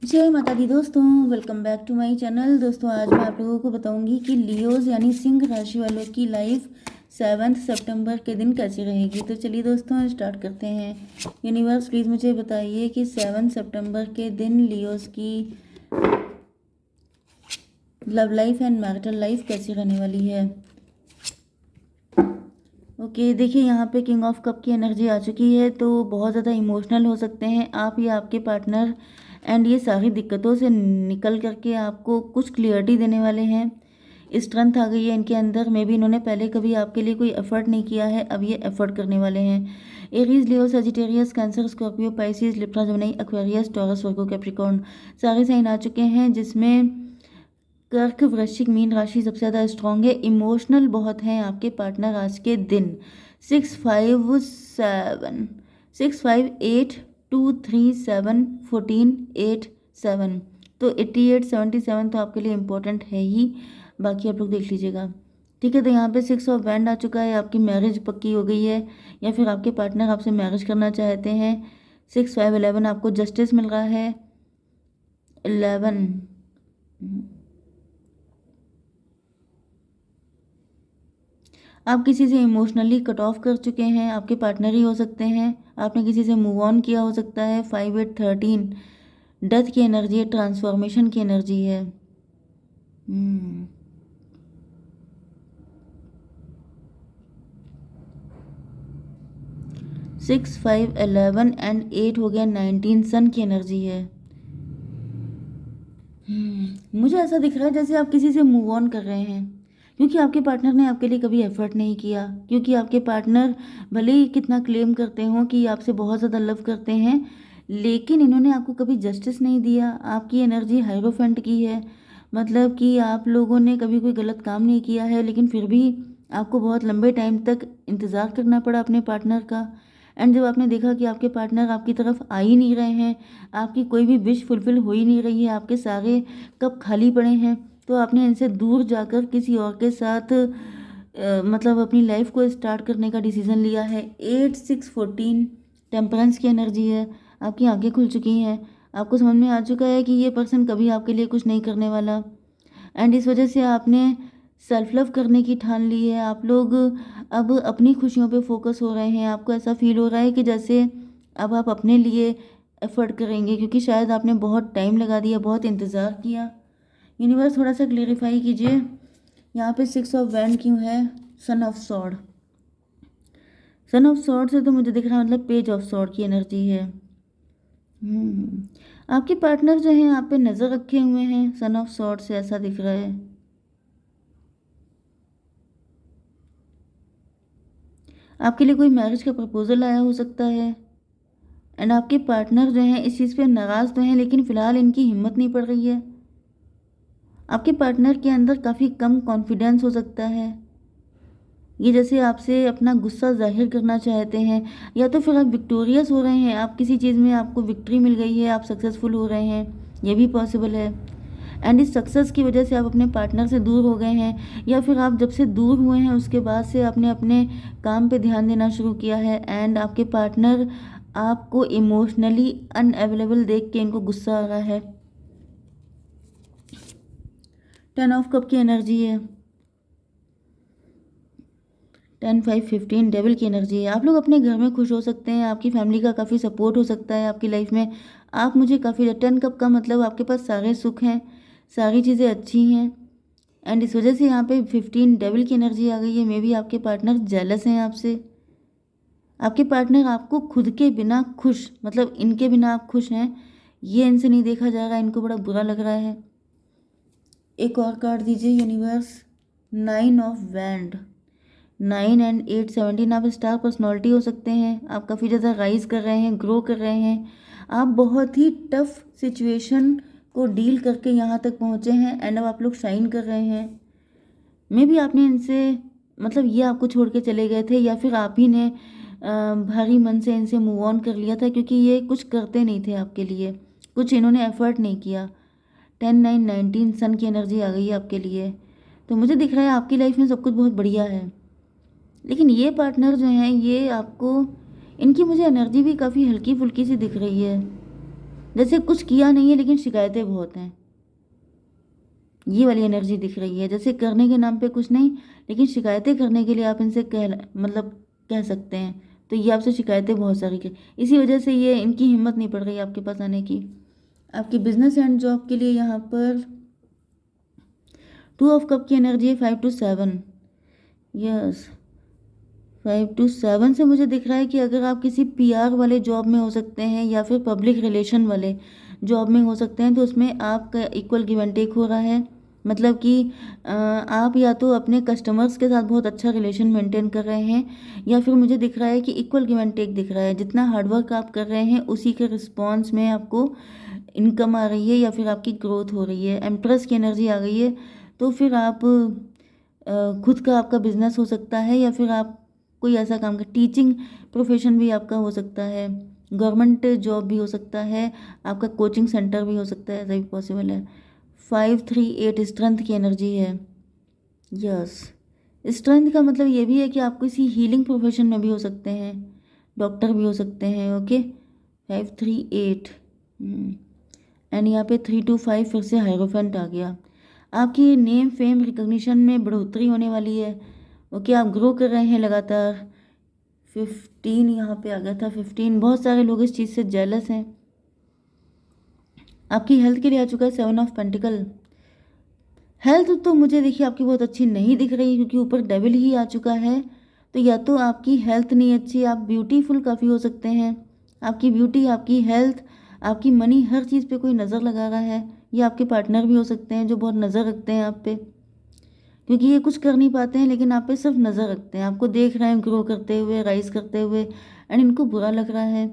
जय माता दी दोस्तों, welcome back to my channel. दोस्तों आज मैं आप लोगों को बताऊंगी कि लियोज यानी सिंह राशि वालों की लाइफ 7 सितंबर के दिन कैसी रहेगी। तो चलिए दोस्तों स्टार्ट करते हैं। यूनिवर्स प्लीज़ मुझे बताइए कि 7 सितंबर के दिन लियोज की love life and marital life कैसी रहने वाली है। ओके देखिए यहाँ पे किंग ऑफ कप की एनर्जी आ चुकी है, तो बहुत ज़्यादा इमोशनल हो सकते हैं आप या आपके पार्टनर। एंड ये सारी दिक्कतों से निकल करके आपको कुछ क्लियरिटी देने वाले हैं। स्ट्रेंथ आ गई है इनके अंदर। मे बी इन्होंने पहले कभी आपके लिए कोई एफर्ट नहीं किया है, अब ये एफर्ट करने वाले हैं। Aries, Leo, Sagittarius, Cancer, Scorpio, Pisces, Libra, Gemini, Aquarius, Taurus, Virgo, Capricorn सारे साइन आ चुके हैं, जिसमें कर्क, वृश्चिक, मीन राशि सबसे ज़्यादा स्ट्रांग है। इमोशनल बहुत हैं आपके पार्टनर आज के दिन। 657 658 237 14 8 7, तो 88 77 तो आपके लिए इम्पोर्टेंट है ही। बाकी आप लोग देख लीजिएगा। ठीक है, तो यहाँ पे 6 ऑफ बैंड आ चुका है। आपकी मैरिज पक्की हो गई है या फिर आपके पार्टनर आपसे मैरिज करना चाहते हैं। 6 5 11 आपको जस्टिस मिल रहा है। 11 आप किसी से इमोशनली कट ऑफ कर चुके हैं, आपके पार्टनर ही हो सकते हैं। आपने किसी से मूव ऑन किया हो सकता है। 5 8 13 डेथ की एनर्जी है, ट्रांसफॉर्मेशन की एनर्जी है। 6 5 11 एंड 8 हो गया 19, सन की एनर्जी है। मुझे ऐसा दिख रहा है जैसे आप किसी से मूव ऑन कर रहे हैं, क्योंकि आपके पार्टनर ने आपके लिए कभी एफर्ट नहीं किया। क्योंकि आपके पार्टनर भले ही कितना क्लेम करते हो कि आपसे बहुत ज़्यादा लव करते हैं, लेकिन इन्होंने आपको कभी जस्टिस नहीं दिया। आपकी एनर्जी हायरोफेंट की है, मतलब कि आप लोगों ने कभी कोई गलत काम नहीं किया है, लेकिन फिर भी आपको बहुत लंबे टाइम तक इंतज़ार करना पड़ा अपने पार्टनर का। एंड जब आपने देखा कि आपके पार्टनर आपकी तरफ आ ही नहीं रहे हैं, आपकी कोई भी विश फुलफिल हो ही नहीं रही है, आपके सारे कप खाली पड़े हैं, तो आपने इनसे दूर जाकर किसी और के साथ मतलब अपनी लाइफ को स्टार्ट करने का डिसीज़न लिया है। 8 6 14 टेम्परेंस की एनर्जी है। आपकी आंखें खुल चुकी हैं, आपको समझ में आ चुका है कि ये पर्सन कभी आपके लिए कुछ नहीं करने वाला। एंड इस वजह से आपने सेल्फ लव करने की ठान ली है। आप लोग अब अपनी खुशियों पे फोकस हो रहे हैं। आपको ऐसा फील हो रहा है कि जैसे अब आप अपने लिए एफर्ट करेंगे, क्योंकि शायद आपने बहुत टाइम लगा दिया, बहुत इंतज़ार किया। यूनिवर्स थोड़ा सा क्लेरिफाई कीजिए, यहाँ पे 6 ऑफ वैंड क्यों है। Son of sword, son of sword से तो मुझे दिख रहा है मतलब पेज ऑफ सॉर्ड की एनर्जी है। आपके पार्टनर जो हैं आप पे नज़र रखे हुए हैं, सन ऑफ सॉर्ड से ऐसा दिख रहा है। आपके लिए कोई मैरिज का प्रपोजल आया हो सकता है। एंड आपके पार्टनर जो हैं इस चीज़ पे नाराज़ तो हैं, लेकिन फ़िलहाल इनकी हिम्मत नहीं पड़ रही है। आपके पार्टनर के अंदर काफ़ी कम कॉन्फिडेंस हो सकता है। ये जैसे आपसे अपना गुस्सा जाहिर करना चाहते हैं, या तो फिर आप विक्टोरियस हो रहे हैं, आप किसी चीज़ में आपको विक्ट्री मिल गई है, आप सक्सेसफुल हो रहे हैं, ये भी पॉसिबल है। एंड इस सक्सेस की वजह से आप अपने पार्टनर से दूर हो गए हैं, या फिर आप जब से दूर हुए हैं उसके बाद से आपने अपने काम पे ध्यान देना शुरू किया है। एंड आपके पार्टनर आपको इमोशनली अनअवेलेबल देख के इनको गुस्सा आ रहा है। 10 ऑफ कप की एनर्जी है। 10 5 15 डेविल की एनर्जी है। आप लोग अपने घर में खुश हो सकते हैं, आपकी फैमिली का काफ़ी सपोर्ट हो सकता है आपकी लाइफ में। आप मुझे काफ़ी 10 कप का मतलब आपके पास सारे सुख हैं, सारी चीज़ें अच्छी हैं। एंड इस वजह से यहाँ पे 15 डेविल की एनर्जी आ गई है। मे बी आपके पार्टनर जेलस हैं आपसे। आपके पार्टनर आपको खुद के बिना खुश, मतलब इनके बिना आप खुश हैं, ये इनसे नहीं देखा जा रहा है, इनको बड़ा बुरा लग रहा है। एक और कार्ड दीजिए यूनिवर्स। 9 ऑफ वैंड, 9 एंड 8 17 आप स्टार पर्सनालिटी हो सकते हैं। आप काफ़ी ज़्यादा राइज कर रहे हैं, ग्रो कर रहे हैं। आप बहुत ही टफ सिचुएशन को डील करके यहाँ तक पहुँचे हैं, एंड अब आप लोग शाइन कर रहे हैं। मे बी आपने इनसे, मतलब ये आपको छोड़ के चले गए थे, या फिर आप ही ने भारी मन से इनसे मूव ऑन कर लिया था, क्योंकि ये कुछ करते नहीं थे आपके लिए, कुछ इन्होंने एफर्ट नहीं किया। 10 9 19 सन की एनर्जी आ गई है आपके लिए। तो मुझे दिख रहा है आपकी लाइफ में सब कुछ बहुत बढ़िया है, लेकिन ये पार्टनर जो हैं ये आपको, इनकी मुझे एनर्जी भी काफ़ी हल्की फुल्की सी दिख रही है, जैसे कुछ किया नहीं है लेकिन शिकायतें बहुत हैं, ये वाली एनर्जी दिख रही है। जैसे करने के नाम पे कुछ नहीं, लेकिन शिकायतें करने के लिए आप इनसे मतलब कह सकते हैं। तो ये आपसे शिकायतें बहुत सारी कर, इसी वजह से ये इनकी हिम्मत नहीं पड़ रही आपके पास आने की। आपकी बिजनेस एंड जॉब के लिए यहाँ पर 2 ऑफ कप की एनर्जी है, 5 to 7। यस, 5 to 7 से मुझे दिख रहा है कि अगर आप किसी पीआर वाले जॉब में हो सकते हैं या फिर पब्लिक रिलेशन वाले जॉब में हो सकते हैं, तो उसमें आपका इक्वल गिव एंड टेक हो रहा है। मतलब कि आप या तो अपने कस्टमर्स के साथ बहुत अच्छा रिलेशन मेंटेन कर रहे हैं, या फिर मुझे दिख रहा है कि इक्वल गिव एंड टेक दिख रहा है। जितना हार्डवर्क आप कर रहे हैं उसी के रिस्पॉन्स में आपको इनकम आ रही है या फिर आपकी ग्रोथ हो रही है। एम्प्रेस की एनर्जी आ गई है, तो फिर आप खुद का आपका बिजनेस हो सकता है, या फिर आप कोई ऐसा काम कर, टीचिंग प्रोफेशन भी आपका हो सकता है, गवर्नमेंट जॉब भी हो सकता है, आपका कोचिंग सेंटर भी हो सकता है, ऐसा भी पॉसिबल है। 5 3 8 स्ट्रेंथ की एनर्जी है। यस, स्ट्रेंथ का मतलब ये भी है कि आप किसी हीलिंग प्रोफेशन में भी हो सकते हैं, डॉक्टर भी हो सकते हैं। ओके, 5 3 8 एंड यहाँ पे 3 to 5 फिर से हायरोफेंट आ गया। आपकी नेम फेम रिकग्निशन में बढ़ोतरी होने वाली है। ओके, आप ग्रो कर रहे हैं लगातार। 15 यहाँ पे आ गया था, 15। बहुत सारे लोग इस चीज़ से जेलस हैं। आपकी हेल्थ के लिए आ चुका है 7 of पेंटिकल। हेल्थ तो मुझे देखिए आपकी बहुत अच्छी नहीं दिख रही, क्योंकि ऊपर डेविल ही आ चुका है। तो या तो आपकी हेल्थ नहीं अच्छी, आप ब्यूटीफुल काफ़ी हो सकते हैं, आपकी ब्यूटी, आपकी हेल्थ, आपकी मनी, हर चीज़ पे कोई नज़र लगा रहा है। ये आपके पार्टनर भी हो सकते हैं जो बहुत नज़र रखते हैं आप पे, क्योंकि ये कुछ कर नहीं पाते हैं लेकिन आप पे सिर्फ नज़र रखते हैं, आपको देख रहे हैं ग्रो करते हुए, राइज करते हुए, एंड इनको बुरा लग रहा है।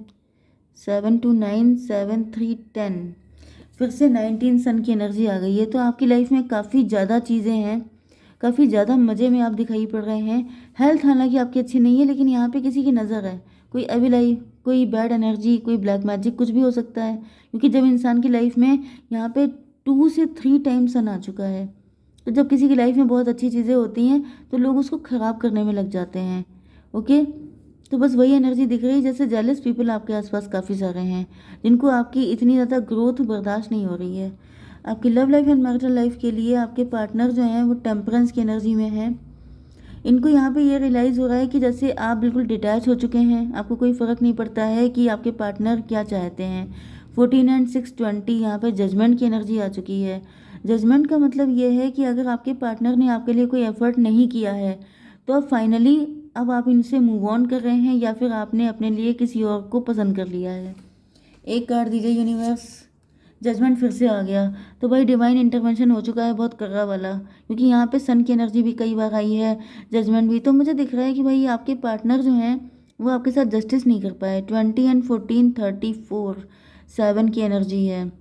7 to 9 7 3 10 फिर से 19 सन की एनर्जी आ गई है। तो आपकी लाइफ में काफ़ी ज़्यादा चीज़ें हैं, काफ़ी ज़्यादा मज़े में आप दिखाई पड़ रहे हैं। हेल्थ हालांकि आपकी अच्छी नहीं है, लेकिन यहाँ पे किसी की नज़र है, कोई एविल आई, कोई बैड एनर्जी, कोई ब्लैक मैजिक, कुछ भी हो सकता है। क्योंकि जब इंसान की लाइफ में यहाँ पे 2 से 3 टाइम सन आ चुका है, तो जब किसी की लाइफ में बहुत अच्छी चीज़ें होती हैं तो लोग उसको ख़राब करने में लग जाते हैं। ओके, तो बस वही एनर्जी दिख रही है। जैसे जेलस पीपल आपके आसपास काफ़ी सारे हैं, जिनको आपकी इतनी ज़्यादा ग्रोथ बर्दाश्त नहीं हो रही है। आपकी love life and marital life के लिए आपके पार्टनर जो हैं वो टेम्परेंस की एनर्जी में हैं। इनको यहाँ पे ये रियलाइज़ हो रहा है कि जैसे आप बिल्कुल डिटैच हो चुके हैं, आपको कोई फ़र्क नहीं पड़ता है कि आपके पार्टनर क्या चाहते हैं। 14 एंड 6 20 यहाँ पे जजमेंट की एनर्जी आ चुकी है। जजमेंट का मतलब ये है कि अगर आपके पार्टनर ने आपके लिए कोई एफर्ट नहीं किया है, तो अब फाइनली अब आप इनसे मूव ऑन कर रहे हैं, या फिर आपने अपने लिए किसी और को पसंद कर लिया है। एक कार्ड दीजिए यूनिवर्स। जजमेंट फिर से आ गया। तो भाई डिवाइन इंटरवेंशन हो चुका है बहुत कर्रा वाला, क्योंकि यहाँ पे सन की एनर्जी भी कई बार आई है, जजमेंट भी। तो मुझे दिख रहा है कि भाई आपके पार्टनर जो हैं वो आपके साथ जस्टिस नहीं कर पाए। 20 एंड 14 34 7 की एनर्जी है।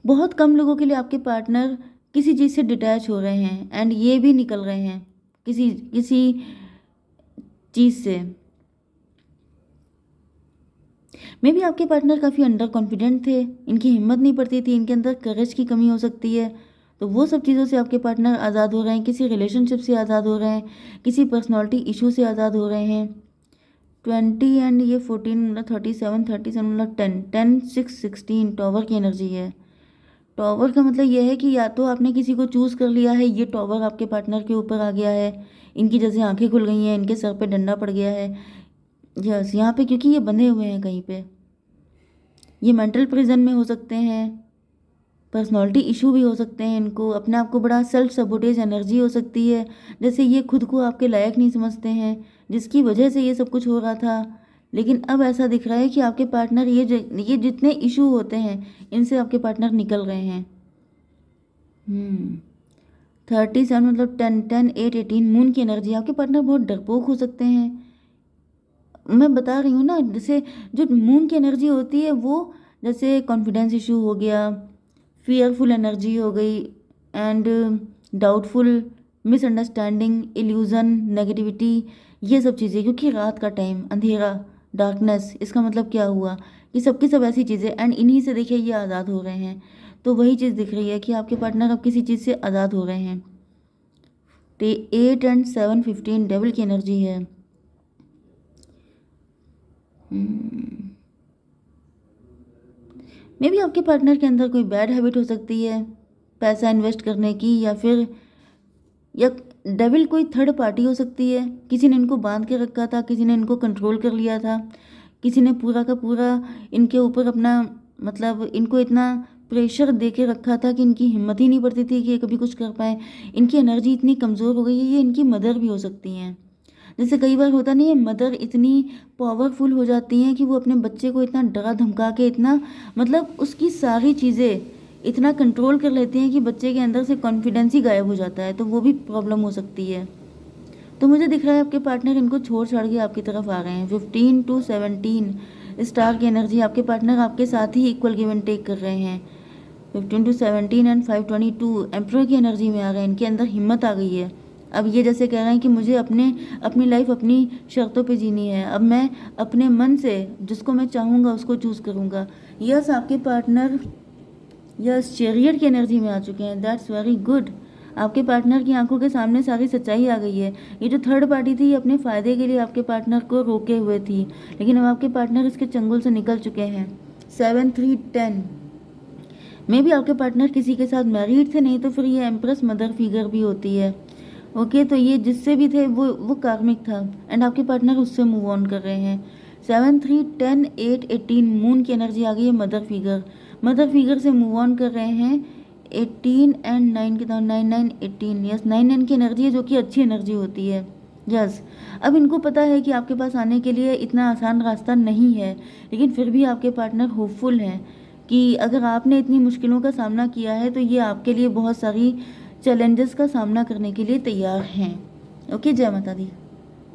बहुत कम लोगों के लिए आपके पार्टनर किसी चीज़ से डिटैच हो रहे हैं, एंड ये भी निकल रहे हैं किसी किसी चीज़ से। मे बी आपके पार्टनर काफ़ी अंडर कॉन्फिडेंट थे, इनकी हिम्मत नहीं पड़ती थी, इनके अंदर करेज की कमी हो सकती है। तो वो सब चीज़ों से आपके पार्टनर आज़ाद हो रहे हैं, किसी रिलेशनशिप से आज़ाद हो रहे हैं, किसी पर्सनालिटी इशू से आज़ाद हो रहे हैं। 20 एंड ये 14 मतलब 37 मतलब 10 10 6 16 टॉवर की एनर्जी है। टॉवर का मतलब यह है कि या तो आपने किसी को चूज़ कर लिया है, ये टॉवर आपके पार्टनर के ऊपर आ गया है, इनकी जैसे आंखें खुल गई हैं, इनके सर पे डंडा पड़ गया है। यस, यहाँ पे क्योंकि ये बंधे हुए हैं कहीं पे, ये मेंटल प्रिजन में हो सकते हैं, पर्सनालिटी इशू भी हो सकते हैं, इनको अपने आप को बड़ा सेल्फ सबोटेज एनर्जी हो सकती है, जैसे ये खुद को आपके लायक नहीं समझते हैं, जिसकी वजह से ये सब कुछ हो रहा था। लेकिन अब ऐसा दिख रहा है कि आपके पार्टनर ये जितने इशू होते हैं इनसे आपके पार्टनर निकल रहे हैं। 37 मतलब 10 10 8 18 मून की एनर्जी। आपके पार्टनर बहुत डरपोक हो सकते हैं, मैं बता रही हूँ ना। जैसे जो मून की एनर्जी होती है वो जैसे कॉन्फिडेंस इशू हो गया, फियरफुल एनर्जी हो गई, and doubtful, misunderstanding, illusion, negativity, ये सब चीज़ें। क्योंकि रात का टाइम, अंधेरा, डार्कनेस, इसका मतलब क्या हुआ कि सबकी सब ऐसी चीज़ें, एंड इन्हीं से देखिए ये आज़ाद हो रहे हैं। तो वही चीज़ दिख रही है कि आपके पार्टनर अब किसी चीज़ से आज़ाद हो रहे हैं। तो 8 एंड 7 15 डेविल की एनर्जी है। मे बी आपके पार्टनर के अंदर कोई बैड हैबिट हो सकती है पैसा इन्वेस्ट करने की, या डेविल कोई थर्ड पार्टी हो सकती है। किसी ने इनको बांध के रखा था, किसी ने इनको कंट्रोल कर लिया था, किसी ने पूरा का पूरा इनके ऊपर अपना मतलब इनको इतना प्रेशर दे के रखा था कि इनकी हिम्मत ही नहीं पड़ती थी कि ये कभी कुछ कर पाए। इनकी एनर्जी इतनी कमज़ोर हो गई है। ये इनकी मदर भी हो सकती हैं। जैसे कई बार होता नहीं है, मदर इतनी पावरफुल हो जाती हैं कि वो अपने बच्चे को इतना डरा धमका के इतना मतलब उसकी सारी चीज़ें इतना कंट्रोल कर लेती हैं कि बच्चे के अंदर से कॉन्फिडेंस ही गायब हो जाता है। तो वो भी प्रॉब्लम हो सकती है। तो मुझे दिख रहा है आपके पार्टनर इनको छोड़ छाड़ के आपकी तरफ आ रहे हैं। 15 to 17 स्टार की एनर्जी, आपके पार्टनर आपके साथ ही इक्वल गिव एंड टेक कर रहे हैं। 15 to 17 एंड 522 एम्परर की एनर्जी में आ रहे हैं। इनके अंदर हिम्मत आ गई है। अब ये जैसे कह रहे हैं कि मुझे अपनी लाइफ अपनी शर्तों पे जीनी है। अब मैं अपने मन से जिसको मैं चाहूँगा उसको चूज़ करूँगा। यस, आपके पार्टनर यस चैरियट की एनर्जी में आ चुके हैं। That's very good. आपके पार्टनर की आंखों के सामने सारी सच्चाई आ गई है। ये जो थर्ड पार्टी थी ये अपने फ़ायदे के लिए आपके पार्टनर को रोके हुए थी, लेकिन अब आपके पार्टनर इसके चंगुल से निकल चुके हैं। 7 3 10 में भी आपके पार्टनर किसी के साथ मैरिड थे, नहीं तो फिर ये एम्प्रेस मदर फिगर भी होती है। ओके, तो ये जिससे भी थे वो कार्मिक था एंड आपके पार्टनर उससे मूव ऑन कर रहे हैं। 7 3 10 8 18 मून की एनर्जी आ गई है। मदर फिगर से मूव ऑन कर रहे हैं। 18 एंड 9 के तरह 9 9 18 यस 9 9 की एनर्जी है जो कि अच्छी एनर्जी होती है। यस, अब इनको पता है कि आपके पास आने के लिए इतना आसान रास्ता नहीं है, लेकिन फिर भी आपके पार्टनर होपफुल हैं कि अगर आपने इतनी मुश्किलों का सामना किया है तो ये आपके लिए बहुत सारी चैलेंजेस का सामना करने के लिए तैयार हैं। ओके, जय माता दी।